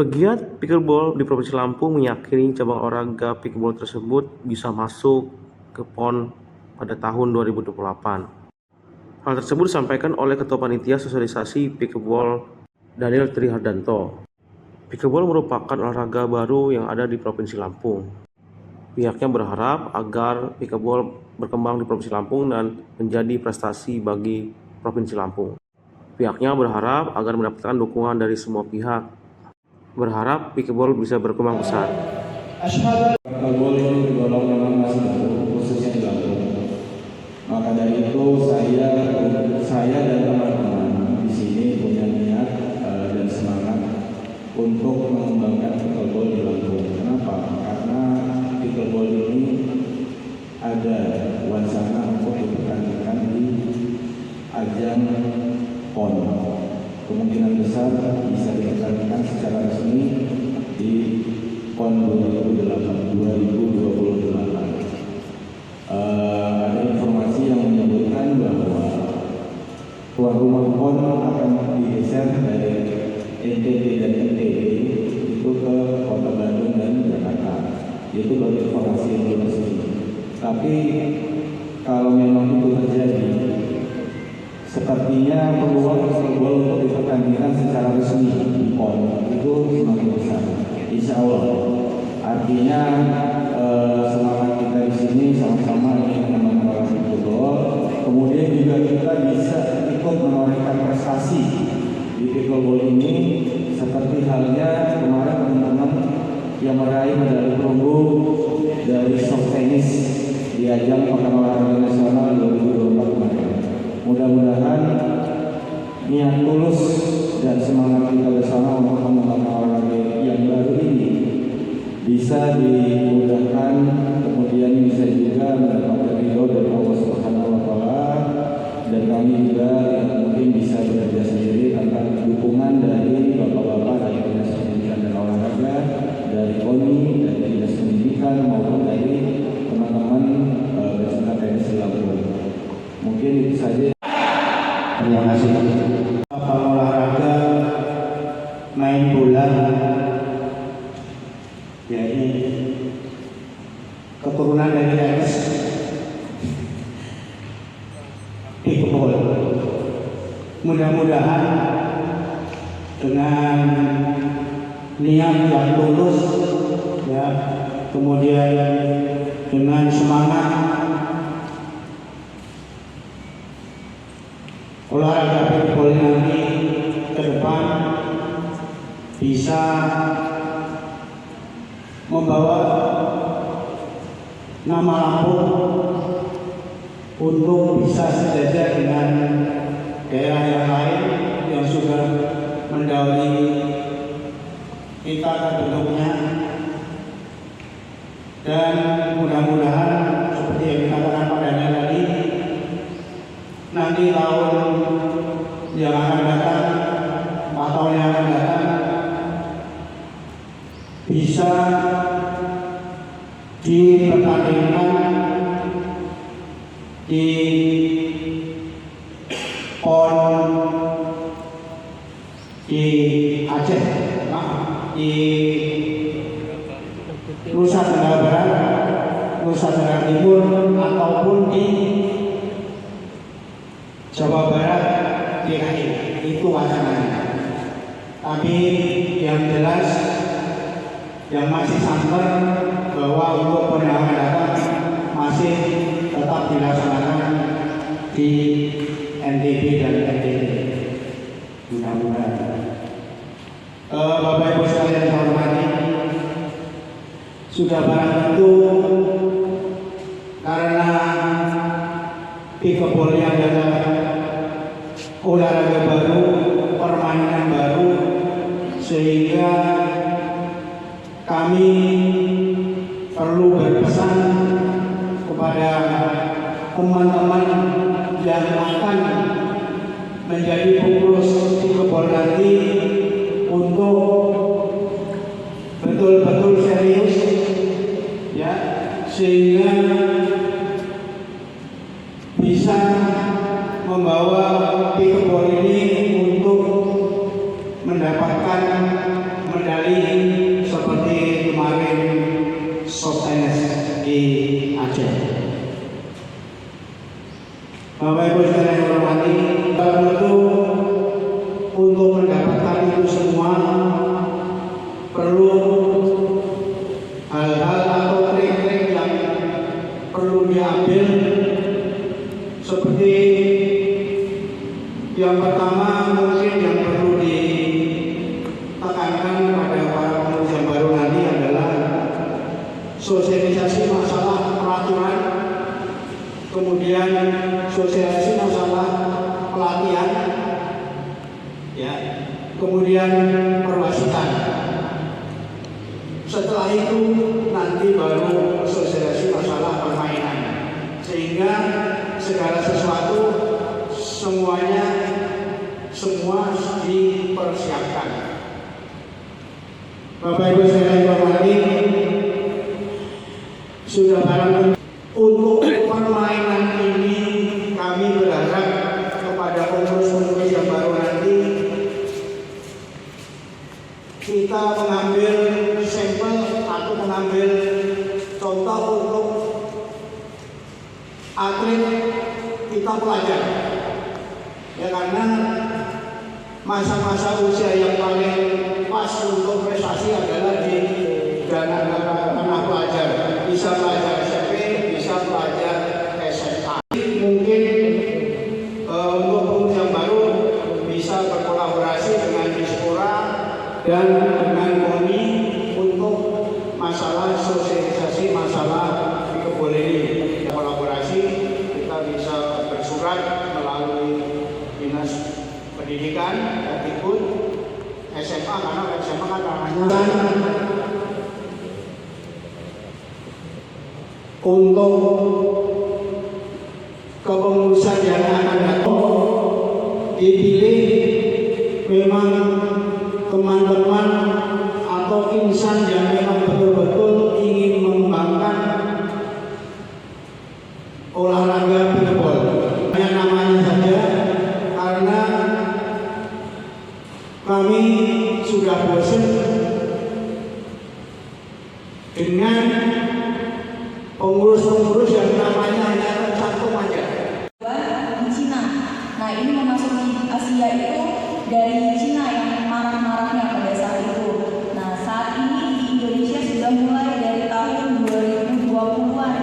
Pegiat pickleball di Provinsi Lampung meyakini cabang olahraga pickleball tersebut bisa masuk ke PON pada tahun 2028. Hal tersebut disampaikan oleh Ketua Panitia Sosialisasi Pickleball Daniel Trihardanto. Pickleball merupakan olahraga baru yang ada di Provinsi Lampung. Pihaknya berharap agar pickleball berkembang di Provinsi Lampung dan menjadi prestasi bagi Provinsi Lampung. Pihaknya berharap agar mendapatkan dukungan dari semua pihak. Berharap pickleball bisa berkembang besar. Pickleball ini tergolong memang masih baru, khususnya di Lampung. Maka dari itu saya dan teman-teman di sini punya niat dan semangat untuk mengembangkan pickleball di Lampung. Kenapa? Karena pickleball ini ada wacana untuk dipertandingkan di ajang PON. Kemungkinan besar bisa dipertandingkan secara resmi di PON 2028. Ada informasi yang menyebutkan bahwa tuan rumah PON akan digeser dari NTT dan NTB itu ke Kota Bandung dan Jakarta. Itu baru informasi yang resmi. Tapi kalau memang itu terjadi, sepertinya peluang pickleball untuk dipertandingkan secara resmi di PON itu semakin besar. Insya Allah. Artinya semangat kita di sini sama-sama ingin mengembangkan pickleball. Kemudian juga kita bisa ikut menorehkan prestasi di pickleball ini, seperti halnya kemarin teman-teman yang meraih medali perunggu dari soft tennis di ajang Pekan Olahraga Nasional 2024 kemarin. Mudah-mudahan niat tulus dan semangat kita bersama untuk mengembangkan olahraga yang baru ini bisa dimudahkan, kemudian bisa juga mendapatkan ridho dari Allah Subhanahu wa Ta'ala, dan kami juga mungkin bisa bekerja sendiri tanpa dukungan dari bapak-bapak dari Dinas Pendidikan dan Olahraga, dari KONI, dari Dinas Pendidikan maupun dari teman-teman peserta tenis di Lampung. Mungkin itu saja. Terima kasih. Olahraga main bola, ya ini keturunan dari tenis, pickleball. Mudah-mudahan dengan niat yang tulus, ya, kemudian dengan semangat, olahraga pickleball nanti ke depan bisa membawa nama Lampung untuk bisa sejajar dengan daerah yang lain yang sudah mendahului kita terbentuknya, dan mudah-mudahan seperti yang dikatakan Pak Daniel tadi, nanti tahun yang akan datang atau yang akan datang bisa dipertandingkan di PON di Aceh, di Nusa Tenggara Barat, Nusa Tenggara Timur, ataupun di Jawa Barat, DKI. Itu wacananya. Tapi yang jelas, yang masih santer bahwa untuk PON yang akan datang masih tetap dilaksanakan di NTB dan NTT. Mudah-mudahan. Bapak Ibu sekalian yang hormati, sudah barang tentu karena pickleball yang adalah olahraga baru, permainan baru, sehingga kami perlu berpesan kepada teman-teman yang akan menjadi pengurus pickleball nanti untuk betul-betul serius, ya, sehingga bisa membawa pickleball ini untuk mendapatkan medali tekankan pada para pengurus yang baru nanti adalah sosialisasi masalah peraturan, kemudian sosialisasi masalah pelatihan, ya, kemudian perwasitan. Setelah itu nanti baru sosialisasi masalah permainan, sehingga segala sesuatu semua dipersiapkan. Bapak Ibu sekalian hormati, sudah barang untuk permainan ini kami berharap kepada pengurus-pengurus yang baru nanti kita mengambil sampel atau mengambil contoh untuk atlet kita pelajar, ya, karena masa-masa usia yang paling pas untuk prestasi adalah di anak pelajar, bisa pelajar SMP, bisa pelajar SMA. Mungkin untuk pengurus yang baru bisa berkolaborasi dengan Dispora dan dengan KONI untuk masalah sosialisasi masalah Pikeball. Kolaborasi kita bisa bersurat melalui Dinas Pendidikan dan ikut SMA, karena SMA kan namanya untuk kepengurusan yang akan datang dipilih memang teman-teman atau insan yang memang betul-betul ingin mengembangkan olahraga pikeball. Hanya namanya saja, karena kami sudah bosan dengan pengurus-pengurus yang namanya hanya tercantum aja. Di Cina. Nah, ini memasuki Asia itu dari Cina yang marak-maraknya pada saat itu. Nah, saat ini di Indonesia sudah mulai dari tahun 2020-an.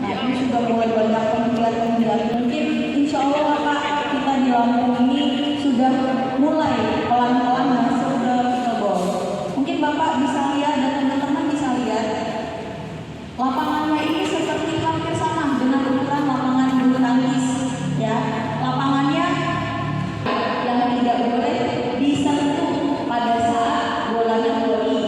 Nah, ini sudah mulai banyak penggiat-penggiat. Mungkin insya Allah Pak, kita di Lampung ini sudah mulai pelan-pelan masuk ke pikeball. Mungkin Bapak bisa lihat dan teman-teman bisa lihat lapangannya ini seperti hampir sama dengan ukuran lapangan bulu tangkis, ya. Lapangannya yang tidak boleh disentuh pada saat bolanya voli,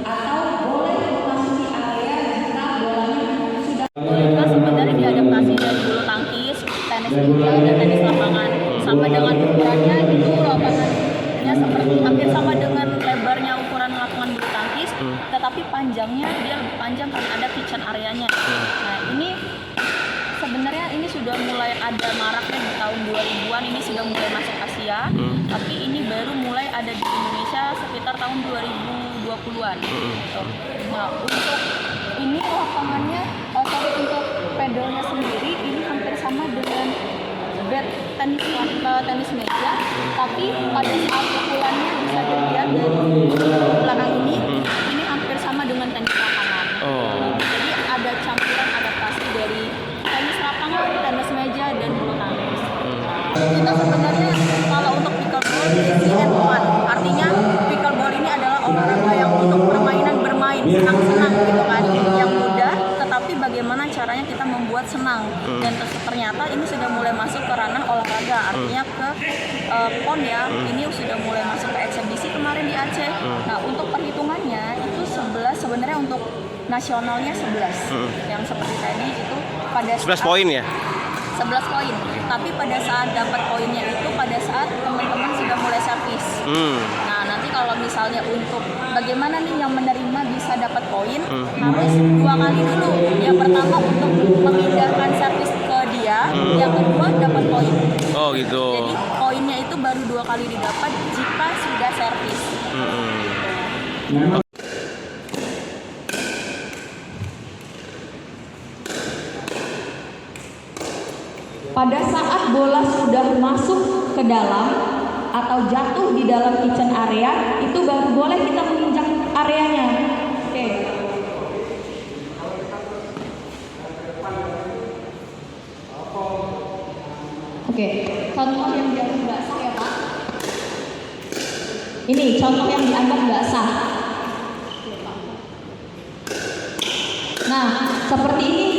atau boleh memasuki area jika bolanya sudah. Mereka sebenarnya diadaptasi dari bulu tangkis, tenis meja, dan tenis lapangan. Sama dengan ukurannya itu lapangannya seperti hampir sama dengan lebarnya ukuran lapangan bulu tangkis, tetapi panjangnya dia lebih panjang karena ada kitchen areanya. Nah, ini sebenarnya ini sudah mulai ada maraknya di tahun 2000-an, ini sudah mulai masuk Asia, tapi ini baru mulai ada di Indonesia sekitar tahun 2020-an. Nah, untuk ini lapangannya, untuk pedalnya sendiri ini hampir sama dengan bed tenis meja, tapi pada saat pukulannya bisa dilihat dari belakang ini hampir sama dengan tenis lapangan. Jadi ada campuran adaptasi dari tenis lapangan, tenis meja, dan bulu tangkis. Kita sebenarnya kalau untuk pickleball easy and fun, artinya pickleball ini adalah olahraga yang untuk permainan bermain senang-senang gitu kan, yang mudah, tetapi bagaimana caranya kita membuat senang. Dan ternyata ini sudah mulai masuk ke ranah olahraga, artinya ke PON ya, ini sudah mulai masuk ke eksebisi kemarin di Aceh. Nah, untuk perhitungannya itu 11, sebenarnya untuk nasionalnya 11, yang seperti tadi itu pada 11 poin ya? 11 poin, tapi pada saat dapat poinnya itu pada saat teman-teman sudah mulai servis. Nah, nanti kalau misalnya untuk bagaimana nih yang menerima bisa dapat poin, harus 2 kali dulu. Yang pertama untuk memindahkan servis ke dia, yang kedua dapat poin. Oh gitu. Jadi poinnya itu baru 2 kali didapat jika sudah servis. Pada saat bola sudah masuk ke dalam atau jatuh di dalam kitchen area, itu baru boleh kita menginjak areanya. Oke. Contoh yang jatuh basah ya Pak. Ini contoh yang dianggap nggak sah. Nah, seperti ini